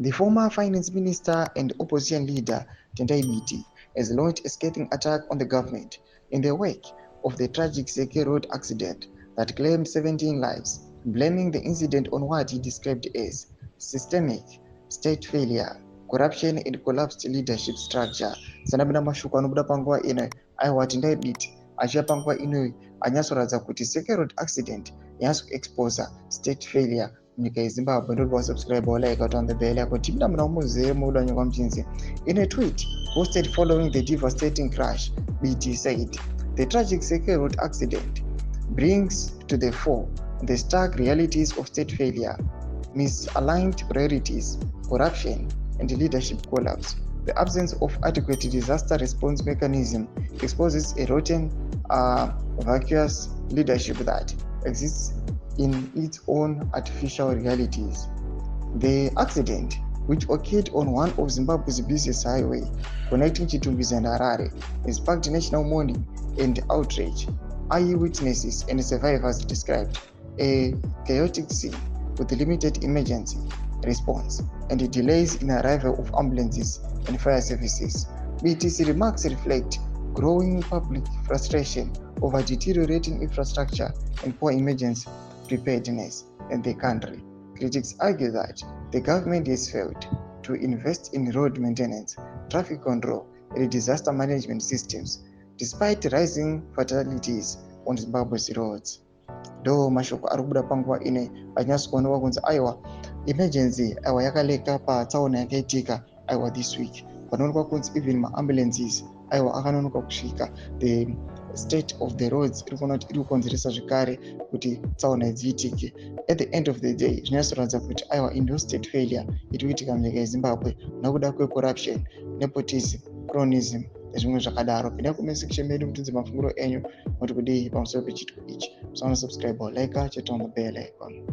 The former finance minister and opposition leader Tendai Biti has launched a scathing attack on the government in the wake of the tragic Seke road accident that claimed 17 lives, blaming the incident on what he described as systemic state failure, corruption and collapsed leadership structure. Sanabina mashuku anobuda panguva ino aiwa Tendai Biti achiva panguva ino anyasoratidza kuti Seke road accident yanyatsoexposa state failure nyika yeZimbabwe. Don't forget to subscribe or like out on the bell icon. In a tweet posted following the devastating crash, BT said, "The tragic Seke road accident brings to the fore the stark realities of state failure, misaligned priorities, corruption, and leadership collapse. The absence of adequate disaster response mechanism exposes a rotten, vacuous leadership that exists in its own artificial realities." The accident, which occurred on one of Zimbabwe's busiest highway connecting Chitumbisa and Harare, has sparked national mourning and outrage. Eyewitnesses and survivors described a chaotic scene with limited emergency response and delays in arrival of ambulances and fire services. BT's remarks reflect growing public frustration over deteriorating infrastructure and poor emergency preparedness in the country. Critics argue that the government has failed to invest in road maintenance, traffic control, and disaster management systems, despite rising fatalities on Zimbabwe's roads. Do mashoko arikubuda panguva ine anyatsokuonekwa kunzi aiwa emergency aiwa yakaleka patsaona yakaitika aiwa this week, panoonekwa kunzi even maambulances aiwa akanonoka kusvika. The state of the roads iri kukonzeresa zvakare kuti tsaona idziitike. At the end of the day zvinatsoratidza kuti aiwa in state failure iri kuitika munyika yeZimbabwe nokuda kwecorruption, nepotism, cronism nezvimwe zvakadaro. Pinda kumesection medu mutunze mafunguro enyu kuti kudii pamusoro pechitiko ichi. Subscribe or like, chat on the bell icon.